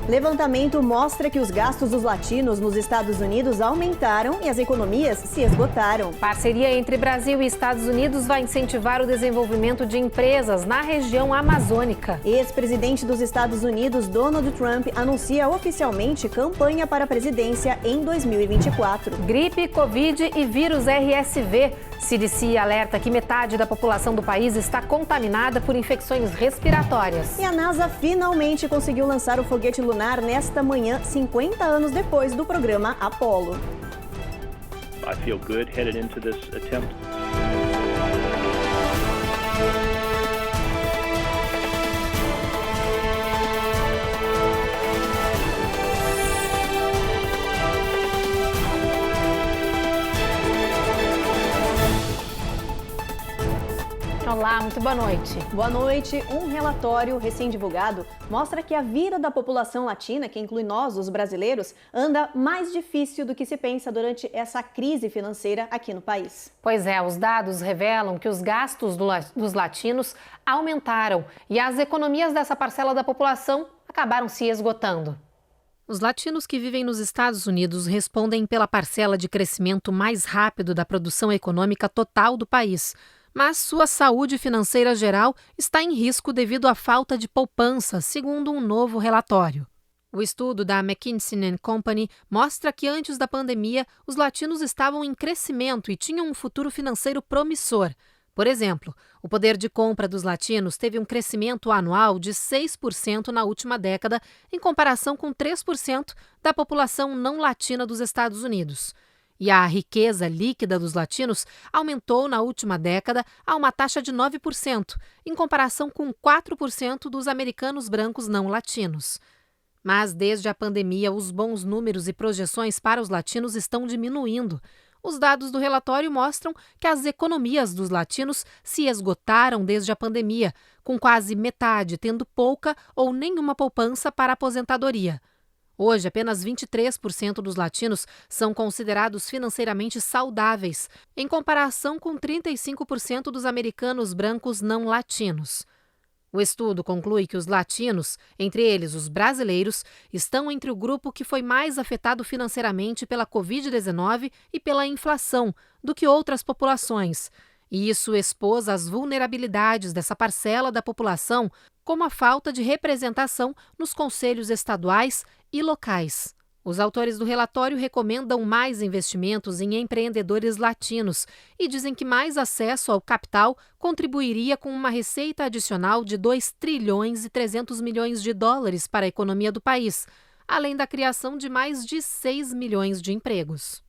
Levantamento mostra que os gastos dos latinos nos Estados Unidos aumentaram e as economias se esgotaram. Parceria entre Brasil e Estados Unidos vai incentivar o desenvolvimento de empresas na região amazônica. Ex-presidente dos Estados Unidos, Donald Trump, anuncia oficialmente campanha para a presidência em 2024. Gripe, Covid e vírus RSV. CDC alerta que metade da população do país está contaminada por infecções respiratórias. E a NASA finalmente conseguiu lançar o foguete lunar nesta manhã, 50 anos depois do programa Apollo. I feel good headed into this attempt. Olá, muito boa noite. Boa noite. Um relatório recém-divulgado mostra que a vida da população latina, que inclui nós, os brasileiros, anda mais difícil do que se pensa durante essa crise financeira aqui no país. Pois é, os dados revelam que os gastos dos latinos aumentaram e as economias dessa parcela da população acabaram se esgotando. Os latinos que vivem nos Estados Unidos respondem pela parcela de crescimento mais rápido da produção econômica total do país. Mas sua saúde financeira geral está em risco devido à falta de poupança, segundo um novo relatório. O estudo da McKinsey & Company mostra que antes da pandemia, os latinos estavam em crescimento e tinham um futuro financeiro promissor. Por exemplo, o poder de compra dos latinos teve um crescimento anual de 6% na última década, em comparação com 3% da população não latina dos Estados Unidos. E a riqueza líquida dos latinos aumentou na última década a uma taxa de 9%, em comparação com 4% dos americanos brancos não latinos. Mas desde a pandemia, os bons números e projeções para os latinos estão diminuindo. Os dados do relatório mostram que as economias dos latinos se esgotaram desde a pandemia, com quase metade tendo pouca ou nenhuma poupança para a aposentadoria. Hoje, apenas 23% dos latinos são considerados financeiramente saudáveis, em comparação com 35% dos americanos brancos não latinos. O estudo conclui que os latinos, entre eles os brasileiros, estão entre o grupo que foi mais afetado financeiramente pela Covid-19 e pela inflação do que outras populações. E isso expôs as vulnerabilidades dessa parcela da população, como a falta de representação nos conselhos estaduais e locais. Os autores do relatório recomendam mais investimentos em empreendedores latinos e dizem que mais acesso ao capital contribuiria com uma receita adicional de 2 trilhões e 300 milhões de dólares para a economia do país, além da criação de mais de 6 milhões de empregos.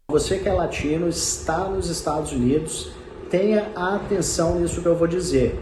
Você que é latino, está nos Estados Unidos, tenha atenção nisso que eu vou dizer.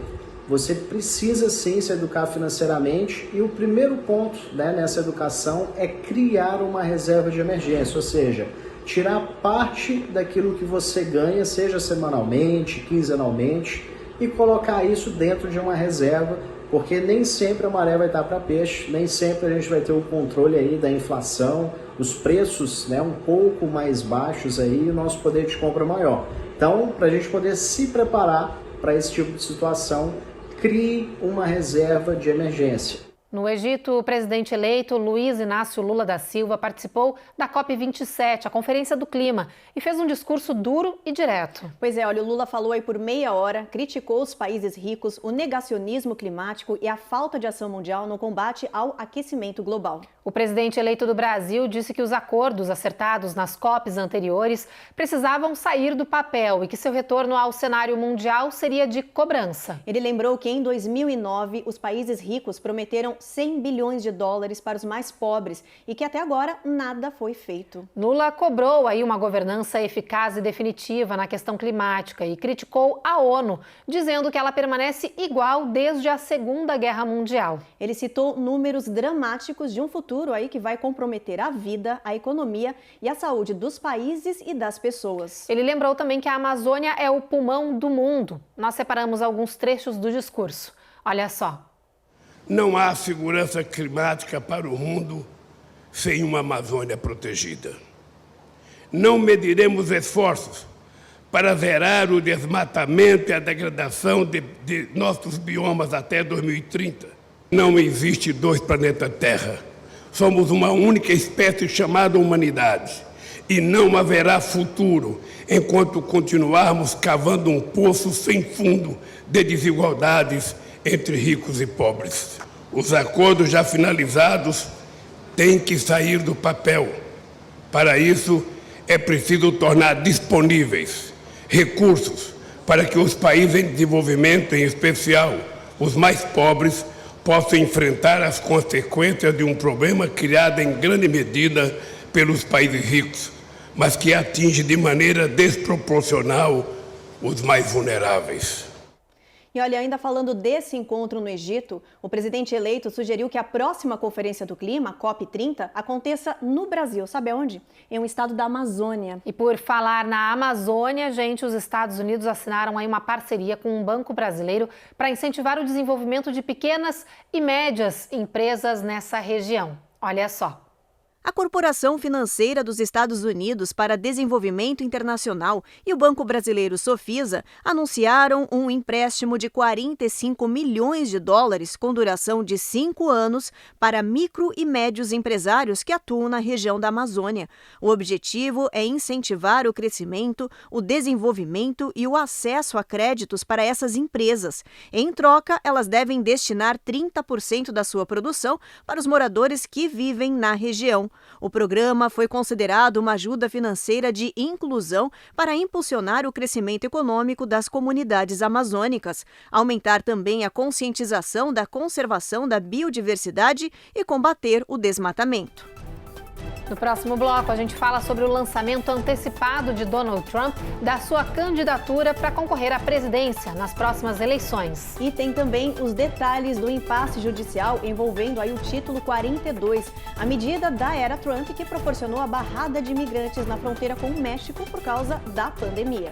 Você precisa sim se educar financeiramente e o primeiro ponto, nessa educação é criar uma reserva de emergência, ou seja, tirar parte daquilo que você ganha, seja semanalmente, quinzenalmente, e colocar isso dentro de uma reserva, porque nem sempre a maré vai estar para peixe, nem sempre a gente vai ter o controle aí da inflação, os preços um pouco mais baixos aí e o nosso poder de compra maior. Então, para a gente poder se preparar para esse tipo de situação, crie uma reserva de emergência. No Egito, o presidente eleito Luiz Inácio Lula da Silva participou da COP27, a Conferência do Clima, e fez um discurso duro e direto. Pois é, olha, o Lula falou aí por meia hora, criticou os países ricos, o negacionismo climático e a falta de ação mundial no combate ao aquecimento global. O presidente eleito do Brasil disse que os acordos acertados nas COPs anteriores precisavam sair do papel e que seu retorno ao cenário mundial seria de cobrança. Ele lembrou que em 2009 os países ricos prometeram 100 bilhões de dólares para os mais pobres e que até agora nada foi feito. Lula cobrou aí uma governança eficaz e definitiva na questão climática e criticou a ONU, dizendo que ela permanece igual desde a Segunda Guerra Mundial. Ele citou números dramáticos de um futuro aí que vai comprometer a vida, a economia e a saúde dos países e das pessoas. Ele lembrou também que a Amazônia é o pulmão do mundo. Nós separamos alguns trechos do discurso. Olha só. Não há segurança climática para o mundo sem uma Amazônia protegida. Não mediremos esforços para zerar o desmatamento e a degradação de nossos biomas até 2030. Não existe dois planetas Terra. Somos uma única espécie chamada humanidade e não haverá futuro enquanto continuarmos cavando um poço sem fundo de desigualdades entre ricos e pobres. Os acordos já finalizados têm que sair do papel. Para isso, é preciso tornar disponíveis recursos para que os países em desenvolvimento, em especial os mais pobres, possam enfrentar as consequências de um problema criado em grande medida pelos países ricos, mas que atinge de maneira desproporcional os mais vulneráveis. E olha, ainda falando desse encontro no Egito, o presidente eleito sugeriu que a próxima Conferência do Clima, COP30, aconteça no Brasil. Sabe aonde? Em um estado da Amazônia. E por falar na Amazônia, gente, os Estados Unidos assinaram aí uma parceria com um banco brasileiro para incentivar o desenvolvimento de pequenas e médias empresas nessa região. Olha só. A Corporação Financeira dos Estados Unidos para Desenvolvimento Internacional e o Banco Brasileiro Sofisa anunciaram um empréstimo de 45 milhões de dólares com duração de 5 anos para micro e médios empresários que atuam na região da Amazônia. O objetivo é incentivar o crescimento, o desenvolvimento e o acesso a créditos para essas empresas. Em troca, elas devem destinar 30% da sua produção para os moradores que vivem na região. O programa foi considerado uma ajuda financeira de inclusão para impulsionar o crescimento econômico das comunidades amazônicas, aumentar também a conscientização da conservação da biodiversidade e combater o desmatamento. No próximo bloco, a gente fala sobre o lançamento antecipado de Donald Trump da sua candidatura para concorrer à presidência nas próximas eleições. E tem também os detalhes do impasse judicial envolvendo aí o título 42, a medida da era Trump que proporcionou a barrada de imigrantes na fronteira com o México por causa da pandemia.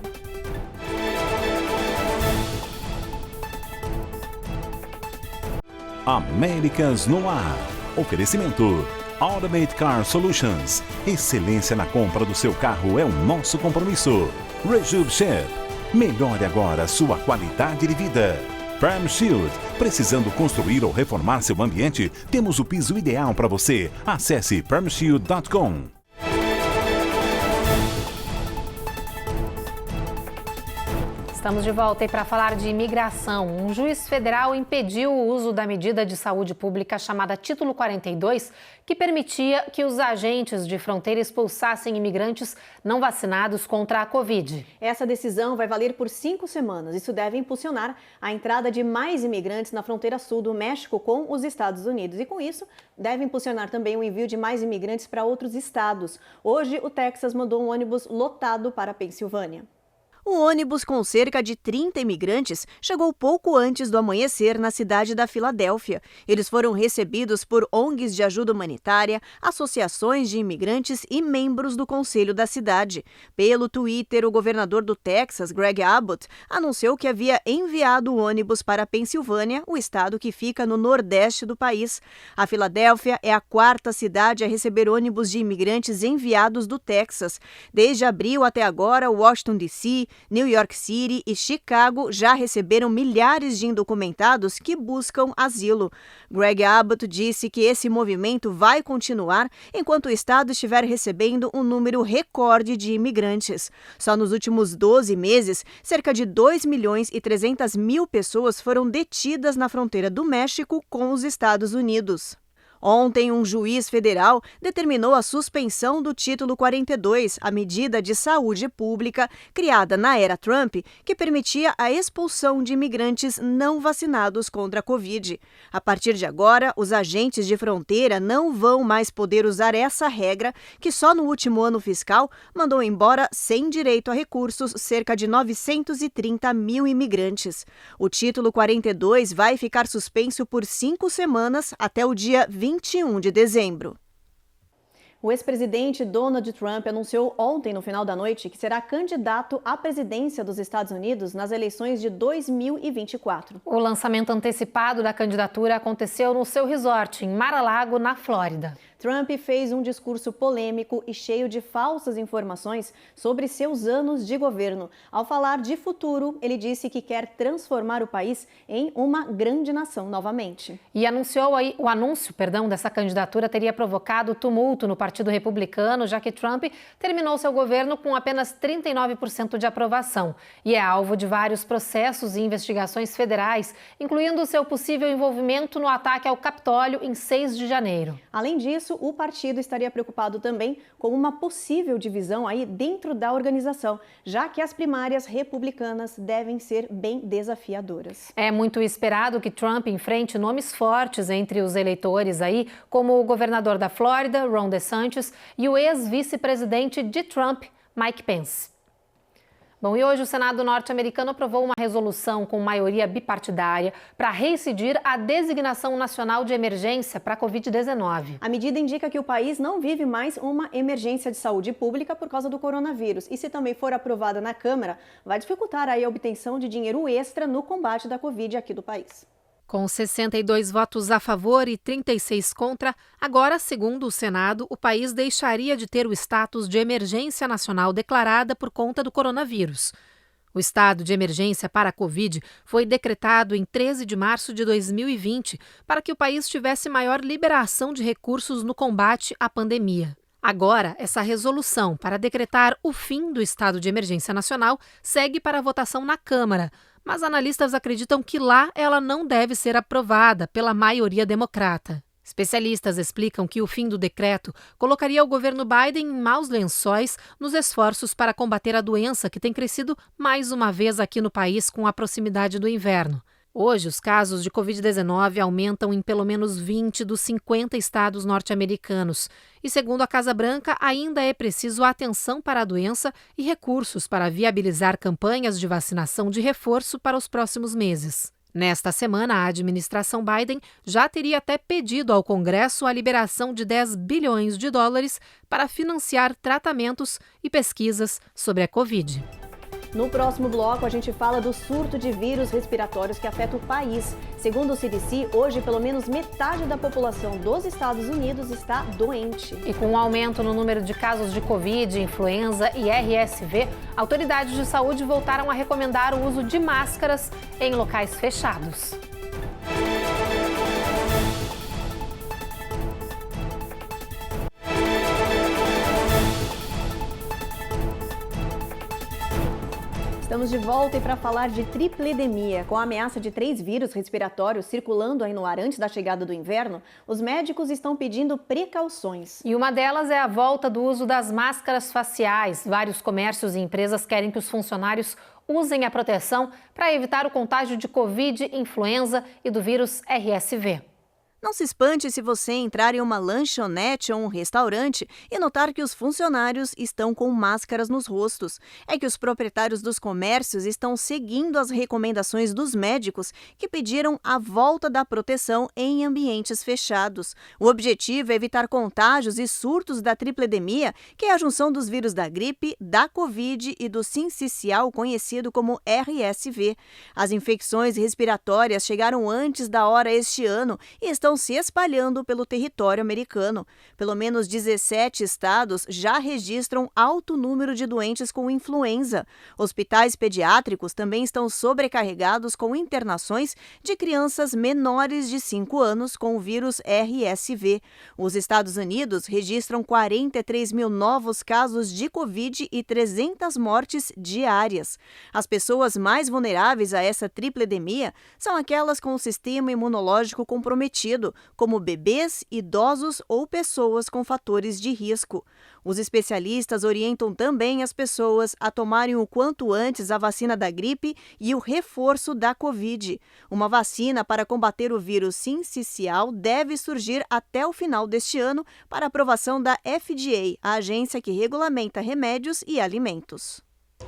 Américas no ar. Oferecimento Automate Car Solutions. Excelência na compra do seu carro é o nosso compromisso. Rejub Chef. Melhore agora sua qualidade de vida. Prime Shield. Precisando construir ou reformar seu ambiente? Temos o piso ideal para você. Acesse primeshield.com. Estamos de volta e para falar de imigração. Um juiz federal impediu o uso da medida de saúde pública chamada Título 42, que permitia que os agentes de fronteira expulsassem imigrantes não vacinados contra a Covid. Essa decisão vai valer por 5 semanas. Isso deve impulsionar a entrada de mais imigrantes na fronteira sul do México com os Estados Unidos. E com isso, deve impulsionar também o envio de mais imigrantes para outros estados. Hoje, o Texas mandou um ônibus lotado para a Pensilvânia. O ônibus com cerca de 30 imigrantes chegou pouco antes do amanhecer na cidade da Filadélfia. Eles foram recebidos por ONGs de ajuda humanitária, associações de imigrantes e membros do conselho da cidade. Pelo Twitter, o governador do Texas, Greg Abbott, anunciou que havia enviado o ônibus para a Pensilvânia, o estado que fica no nordeste do país. A Filadélfia é a 4ª cidade a receber ônibus de imigrantes enviados do Texas. Desde abril até agora, Washington, D.C., New York City e Chicago já receberam milhares de indocumentados que buscam asilo. Greg Abbott disse que esse movimento vai continuar enquanto o estado estiver recebendo um número recorde de imigrantes. Só nos últimos 12 meses, cerca de 2.300.000 pessoas foram detidas na fronteira do México com os Estados Unidos. Ontem, um juiz federal determinou a suspensão do Título 42, a medida de saúde pública criada na era Trump, que permitia a expulsão de imigrantes não vacinados contra a Covid. A partir de agora, os agentes de fronteira não vão mais poder usar essa regra, que só no último ano fiscal mandou embora, sem direito a recursos, cerca de 930.000 imigrantes. O Título 42 vai ficar suspenso por 5 semanas até o dia 21 de dezembro. O ex-presidente Donald Trump anunciou ontem, no final da noite, que será candidato à presidência dos Estados Unidos nas eleições de 2024. O lançamento antecipado da candidatura aconteceu no seu resort, em Mar-a-Lago, na Flórida. Trump fez um discurso polêmico e cheio de falsas informações sobre seus anos de governo. Ao falar de futuro, ele disse que quer transformar o país em uma grande nação novamente. E o anúncio dessa candidatura teria provocado tumulto no Partido Republicano, já que Trump terminou seu governo com apenas 39% de aprovação e é alvo de vários processos e investigações federais, incluindo seu possível envolvimento no ataque ao Capitólio em 6 de janeiro. Além disso, o partido estaria preocupado também com uma possível divisão aí dentro da organização, já que as primárias republicanas devem ser bem desafiadoras. É muito esperado que Trump enfrente nomes fortes entre os eleitores aí, como o governador da Flórida, Ron DeSantis, e o ex-vice-presidente de Trump, Mike Pence. Bom, e hoje o Senado norte-americano aprovou uma resolução com maioria bipartidária para reincidir a designação nacional de emergência para a Covid-19. A medida indica que o país não vive mais uma emergência de saúde pública por causa do coronavírus. E se também for aprovada na Câmara, vai dificultar aí a obtenção de dinheiro extra no combate da Covid aqui do país. Com 62 votos a favor e 36 contra, agora, segundo o Senado, o país deixaria de ter o status de emergência nacional declarada por conta do coronavírus. O estado de emergência para a Covid foi decretado em 13 de março de 2020 para que o país tivesse maior liberação de recursos no combate à pandemia. Agora, essa resolução para decretar o fim do estado de emergência nacional segue para a votação na Câmara, mas analistas acreditam que lá ela não deve ser aprovada pela maioria democrata. Especialistas explicam que o fim do decreto colocaria o governo Biden em maus lençóis nos esforços para combater a doença que tem crescido mais uma vez aqui no país com a proximidade do inverno. Hoje, os casos de Covid-19 aumentam em pelo menos 20 dos 50 estados norte-americanos. E, segundo a Casa Branca, ainda é preciso atenção para a doença e recursos para viabilizar campanhas de vacinação de reforço para os próximos meses. Nesta semana, a administração Biden já teria até pedido ao Congresso a liberação de 10 bilhões de dólares para financiar tratamentos e pesquisas sobre a Covid. No próximo bloco, a gente fala do surto de vírus respiratórios que afeta o país. Segundo o CDC, hoje, pelo menos metade da população dos Estados Unidos está doente. E com o aumento no número de casos de Covid, influenza e RSV, autoridades de saúde voltaram a recomendar o uso de máscaras em locais fechados. Estamos de volta e para falar de tripledemia. Com a ameaça de 3 vírus respiratórios circulando aí no ar antes da chegada do inverno, os médicos estão pedindo precauções. E uma delas é a volta do uso das máscaras faciais. Vários comércios e empresas querem que os funcionários usem a proteção para evitar o contágio de Covid, influenza e do vírus RSV. Não se espante se você entrar em uma lanchonete ou um restaurante e notar que os funcionários estão com máscaras nos rostos. É que os proprietários dos comércios estão seguindo as recomendações dos médicos que pediram a volta da proteção em ambientes fechados. O objetivo é evitar contágios e surtos da tripledemia, que é a junção dos vírus da gripe, da Covid e do sincicial, conhecido como RSV. As infecções respiratórias chegaram antes da hora este ano e estão se espalhando pelo território americano. Pelo menos 17 estados já registram alto número de doentes com influenza. Hospitais pediátricos também estão sobrecarregados com internações de crianças menores de 5 anos com o vírus RSV. Os Estados Unidos registram 43 mil novos casos de Covid e 300 mortes diárias. As pessoas mais vulneráveis a essa tripledemia são aquelas com o sistema imunológico comprometido, como bebês, idosos ou pessoas com fatores de risco. Os especialistas orientam também as pessoas a tomarem o quanto antes a vacina da gripe e o reforço da Covid. Uma vacina para combater o vírus sincicial deve surgir até o final deste ano para aprovação da FDA, a agência que regulamenta remédios e alimentos.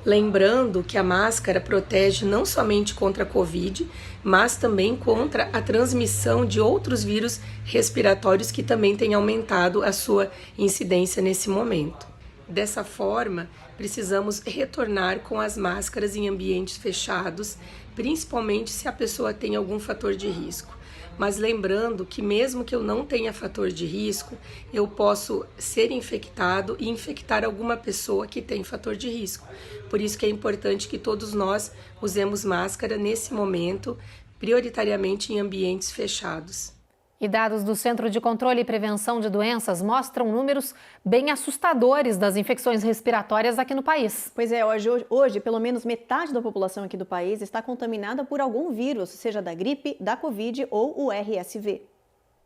Lembrando que a máscara protege não somente contra a Covid, mas também contra a transmissão de outros vírus respiratórios que também têm aumentado a sua incidência nesse momento. Dessa forma, precisamos retornar com as máscaras em ambientes fechados, principalmente se a pessoa tem algum fator de risco. Mas lembrando que mesmo que eu não tenha fator de risco, eu posso ser infectado e infectar alguma pessoa que tem fator de risco. Por isso que é importante que todos nós usemos máscara nesse momento, prioritariamente em ambientes fechados. E dados do Centro de Controle e Prevenção de Doenças mostram números bem assustadores das infecções respiratórias aqui no país. Pois é, hoje pelo menos metade da população aqui do país está contaminada por algum vírus, seja da gripe, da Covid ou o RSV.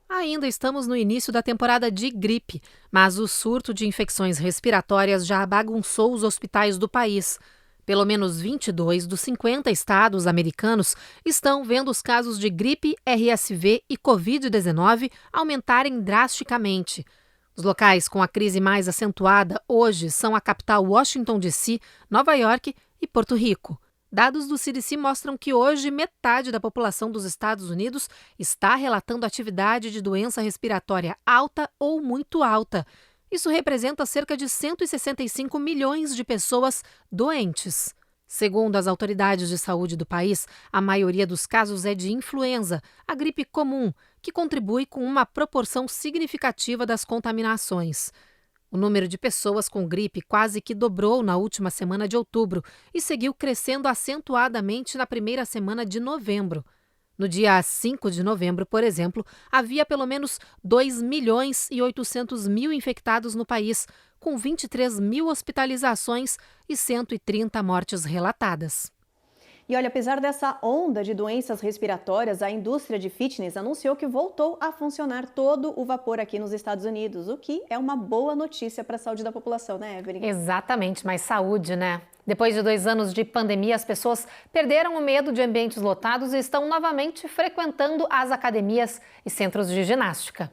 Ainda estamos no início da temporada de gripe, mas o surto de infecções respiratórias já bagunçou os hospitais do país. Pelo menos 22 dos 50 estados americanos estão vendo os casos de gripe, RSV e Covid-19 aumentarem drasticamente. Os locais com a crise mais acentuada hoje são a capital Washington, D.C., Nova York e Porto Rico. Dados do CDC mostram que hoje metade da população dos Estados Unidos está relatando atividade de doença respiratória alta ou muito alta. Isso representa cerca de 165 milhões de pessoas doentes. Segundo as autoridades de saúde do país, a maioria dos casos é de influenza, a gripe comum, que contribui com uma proporção significativa das contaminações. O número de pessoas com gripe quase que dobrou na última semana de outubro e seguiu crescendo acentuadamente na primeira semana de novembro. No dia 5 de novembro, por exemplo, havia pelo menos 2.800.000 infectados no país, com 23 mil hospitalizações e 130 mortes relatadas. E olha, apesar dessa onda de doenças respiratórias, a indústria de fitness anunciou que voltou a funcionar todo o vapor aqui nos Estados Unidos, o que é uma boa notícia para a saúde da população, né, Evelyn? Exatamente, mais saúde, né? Depois de 2 anos de pandemia, as pessoas perderam o medo de ambientes lotados e estão novamente frequentando as academias e centros de ginástica.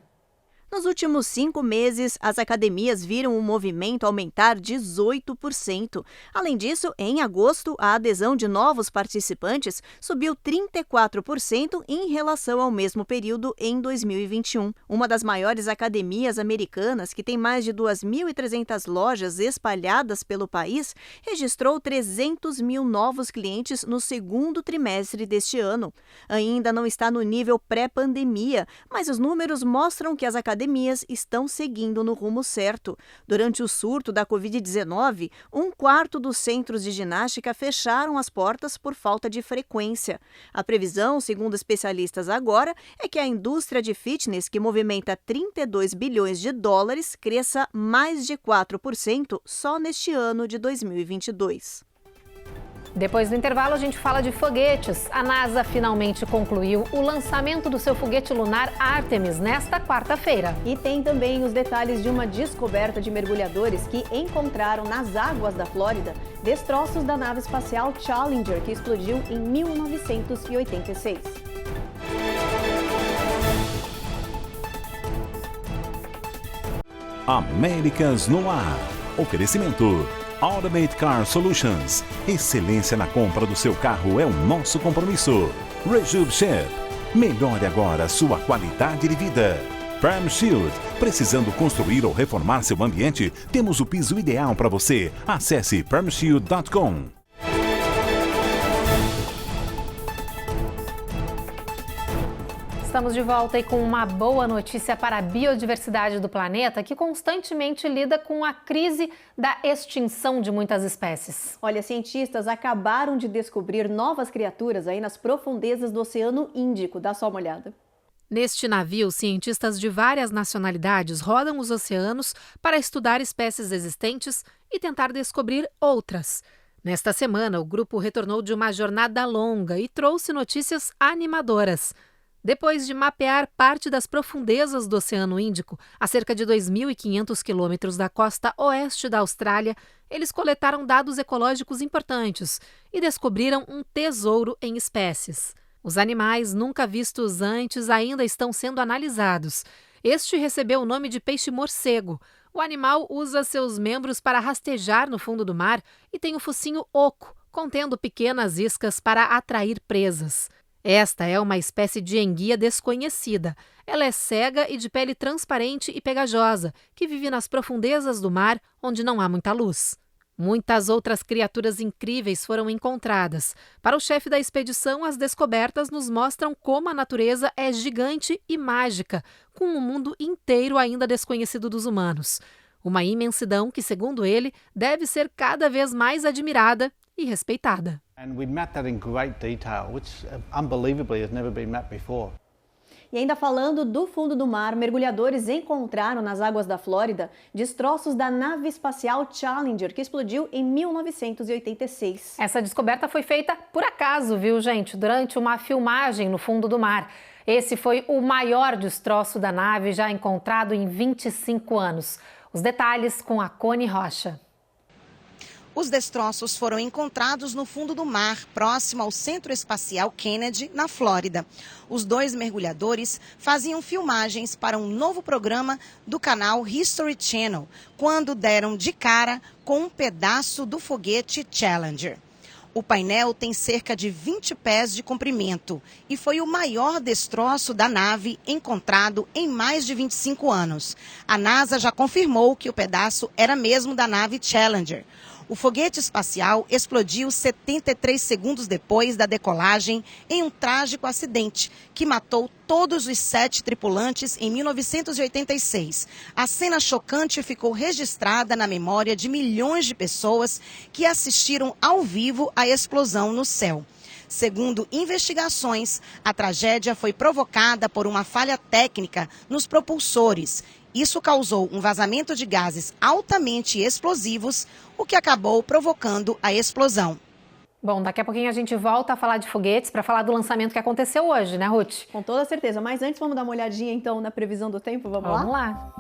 Nos últimos 5 meses, as academias viram o movimento aumentar 18%. Além disso, em agosto, a adesão de novos participantes subiu 34% em relação ao mesmo período em 2021. Uma das maiores academias americanas, que tem mais de 2.300 lojas espalhadas pelo país, registrou 300 mil novos clientes no segundo trimestre deste ano. Ainda não está no nível pré-pandemia, mas os números mostram que as academias estão seguindo no rumo certo. Durante o surto da Covid-19, 1/4 dos centros de ginástica fecharam as portas por falta de frequência. A previsão, segundo especialistas agora, é que a indústria de fitness, que movimenta 32 bilhões de dólares, cresça mais de 4% só neste ano de 2022. Depois do intervalo, a gente fala de foguetes. A NASA finalmente concluiu o lançamento do seu foguete lunar Artemis nesta quarta-feira. E tem também os detalhes de uma descoberta de mergulhadores que encontraram nas águas da Flórida destroços da nave espacial Challenger, que explodiu em 1986. Américas no Ar. Oferecimento Automate Car Solutions. Excelência na compra do seu carro é o nosso compromisso. Rejub Chef. Melhore agora a sua qualidade de vida. Prime Shield. Precisando construir ou reformar seu ambiente? Temos o piso ideal para você. Acesse primeshield.com. Estamos de volta e com uma boa notícia para a biodiversidade do planeta, que constantemente lida com a crise da extinção de muitas espécies. Olha, cientistas acabaram de descobrir novas criaturas aí nas profundezas do Oceano Índico. Dá só uma olhada. Neste navio, cientistas de várias nacionalidades rodam os oceanos para estudar espécies existentes e tentar descobrir outras. Nesta semana, o grupo retornou de uma jornada longa e trouxe notícias animadoras. Depois de mapear parte das profundezas do Oceano Índico, a cerca de 2.500 quilômetros da costa oeste da Austrália, eles coletaram dados ecológicos importantes e descobriram um tesouro em espécies. Os animais nunca vistos antes ainda estão sendo analisados. Este recebeu o nome de peixe-morcego. O animal usa seus membros para rastejar no fundo do mar e tem o focinho oco, contendo pequenas iscas para atrair presas. Esta é uma espécie de enguia desconhecida. Ela é cega e de pele transparente e pegajosa, que vive nas profundezas do mar, onde não há muita luz. Muitas outras criaturas incríveis foram encontradas. Para o chefe da expedição, as descobertas nos mostram como a natureza é gigante e mágica, com um mundo inteiro ainda desconhecido dos humanos. Uma imensidão que, segundo ele, deve ser cada vez mais admirada e respeitada. And we mapped that in great detail, which unbelievably has never been mapped before. E ainda falando do fundo do mar, mergulhadores encontraram nas águas da Flórida destroços da nave espacial Challenger, que explodiu em 1986. Essa descoberta foi feita por acaso, viu, gente? Durante uma filmagem no fundo do mar. Esse foi o maior destroço da nave já encontrado em 25 anos. Os detalhes com a Cone Rocha. Os destroços foram encontrados no fundo do mar, próximo ao Centro Espacial Kennedy, na Flórida. Os 2 mergulhadores faziam filmagens para um novo programa do canal History Channel, quando deram de cara com um pedaço do foguete Challenger. O painel tem cerca de 20 pés de comprimento e foi o maior destroço da nave encontrado em mais de 25 anos. A NASA já confirmou que o pedaço era mesmo da nave Challenger. O foguete espacial explodiu 73 segundos depois da decolagem em um trágico acidente que matou todos os 7 tripulantes em 1986. A cena chocante ficou registrada na memória de milhões de pessoas que assistiram ao vivo à explosão no céu. Segundo investigações, a tragédia foi provocada por uma falha técnica nos propulsores. Isso causou um vazamento de gases altamente explosivos, o que acabou provocando a explosão. Bom, daqui a pouquinho a gente volta a falar de foguetes para falar do lançamento que aconteceu hoje, né, Ruth? Com toda certeza. Mas antes, vamos dar uma olhadinha, então, na previsão do tempo? Vamos lá? Vamos lá.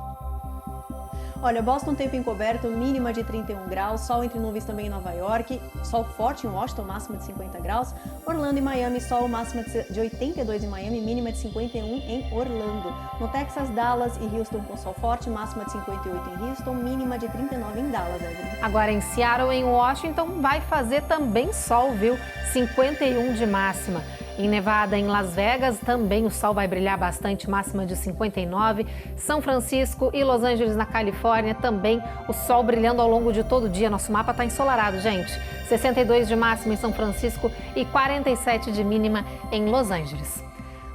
Olha, Boston, tempo encoberto, mínima de 31 graus, sol entre nuvens também em Nova York, sol forte em Washington, máxima de 50 graus, Orlando e Miami, sol máxima de 82 em Miami, mínima de 51 em Orlando. No Texas, Dallas e Houston com sol forte, máxima de 58 em Houston, mínima de 39 em Dallas. Agora em Seattle e em Washington vai fazer também sol, viu? 51 de máxima. Em Nevada, em Las Vegas, também o sol vai brilhar bastante, máxima de 59. São Francisco e Los Angeles, na Califórnia, também o sol brilhando ao longo de todo o dia. Nosso mapa está ensolarado, gente. 62 de máxima em São Francisco e 47 de mínima em Los Angeles.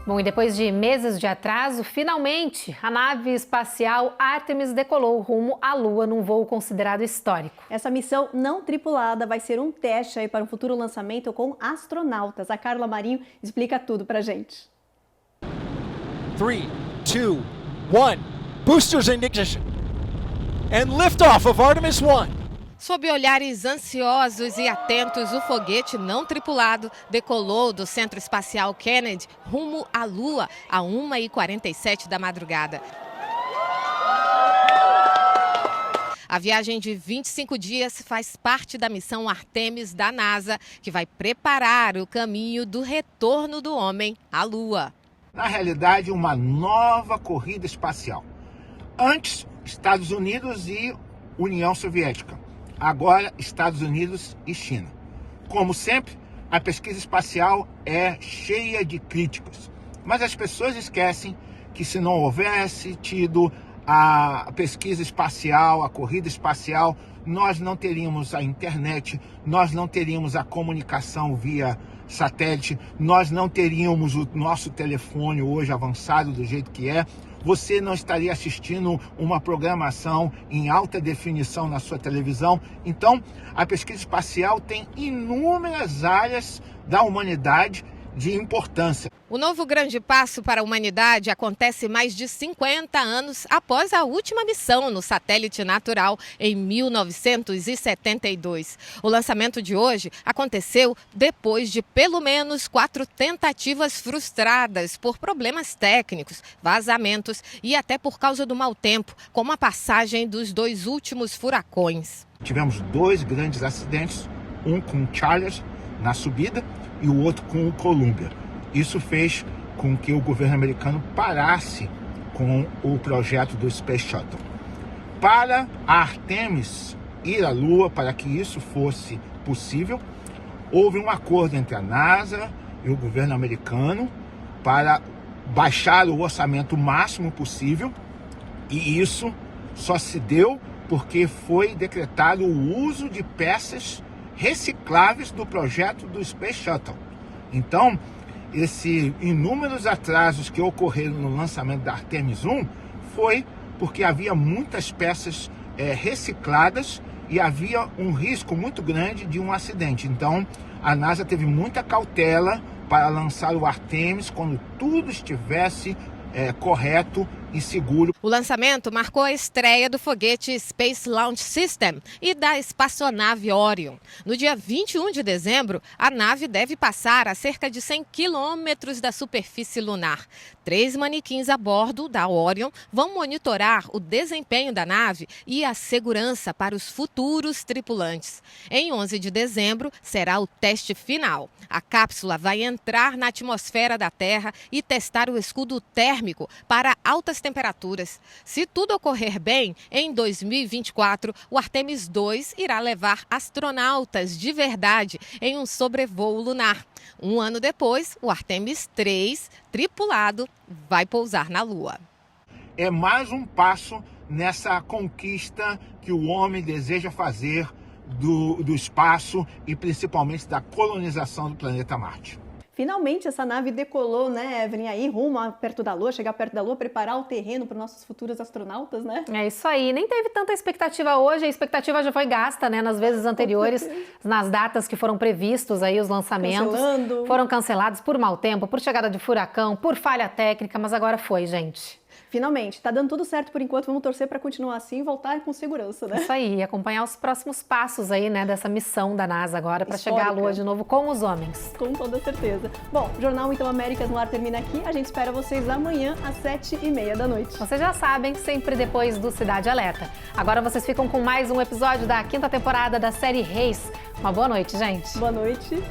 Bom, e depois de meses de atraso, finalmente a nave espacial Artemis decolou rumo à Lua num voo considerado histórico. Essa missão não tripulada vai ser um teste aí para um futuro lançamento com astronautas. A Carla Marinho explica tudo pra gente. 3, 2, 1, boosters in ignition and liftoff of Artemis 1. Sob olhares ansiosos e atentos, o foguete não tripulado decolou do Centro Espacial Kennedy rumo à Lua, a 1h47 da madrugada. A viagem de 25 dias faz parte da missão Artemis da NASA, que vai preparar o caminho do retorno do homem à Lua. Na realidade, uma nova corrida espacial. Antes, Estados Unidos e União Soviética. Agora, Estados Unidos e China. Como sempre, a pesquisa espacial é cheia de críticas. Mas as pessoas esquecem que se não houvesse tido a pesquisa espacial, a corrida espacial, nós não teríamos a internet, nós não teríamos a comunicação via satélite, nós não teríamos o nosso telefone hoje avançado do jeito que é. Você não estaria assistindo uma programação em alta definição na sua televisão. Então, a pesquisa espacial tem inúmeras áreas da humanidade de importância. O novo grande passo para a humanidade acontece mais de 50 anos após a última missão no satélite natural em 1972. O lançamento de hoje aconteceu depois de pelo menos 4 tentativas frustradas por problemas técnicos, vazamentos e até por causa do mau tempo, como a passagem dos 2 últimos furacões. Tivemos 2 grandes acidentes, um com o Challenger na subida e o outro com o Columbia. Isso fez com que o governo americano parasse com o projeto do Space Shuttle. Para a Artemis ir à Lua, para que isso fosse possível, houve um acordo entre a NASA e o governo americano para baixar o orçamento máximo possível, e isso só se deu porque foi decretado o uso de peças recicláveis do projeto do Space Shuttle. Então, esses inúmeros atrasos que ocorreram no lançamento da Artemis 1 foi porque havia muitas peças recicladas e havia um risco muito grande de um acidente. Então, a NASA teve muita cautela para lançar o Artemis quando tudo estivesse correto e seguro. O lançamento marcou a estreia do foguete Space Launch System e da espaçonave Orion. No dia 21 de dezembro, a nave deve passar a cerca de 100 quilômetros da superfície lunar. 3 manequins a bordo da Orion vão monitorar o desempenho da nave e a segurança para os futuros tripulantes. Em 11 de dezembro, será o teste final. A cápsula vai entrar na atmosfera da Terra e testar o escudo térmico para altas temperaturas. Se tudo ocorrer bem, em 2024, o Artemis 2 irá levar astronautas de verdade em um sobrevoo lunar. Um ano depois, o Artemis 3, tripulado, vai pousar na Lua. É mais um passo nessa conquista que o homem deseja fazer do espaço e principalmente da colonização do planeta Marte. Finalmente essa nave decolou, né, Evelyn, aí rumo perto da Lua, chegar perto da Lua, preparar o terreno para os nossos futuros astronautas, né? É isso aí, nem teve tanta expectativa hoje, a expectativa já foi gasta, né, nas vezes anteriores, nas datas que foram previstos aí os lançamentos. Foram cancelados por mau tempo, por chegada de furacão, por falha técnica, mas agora foi, gente. Finalmente, tá dando tudo certo por enquanto, vamos torcer para continuar assim e voltar com segurança, né? Isso aí, e acompanhar os próximos passos aí, né, dessa missão da NASA agora para chegar à Lua de novo com os homens. Com toda certeza. Bom, o Jornal Então Américas no Ar termina aqui, a gente espera vocês amanhã às 7h30 da noite. Vocês já sabem, sempre depois do Cidade Alerta. Agora vocês ficam com mais um episódio da 5ª temporada da série Reis. Uma boa noite, gente. Boa noite.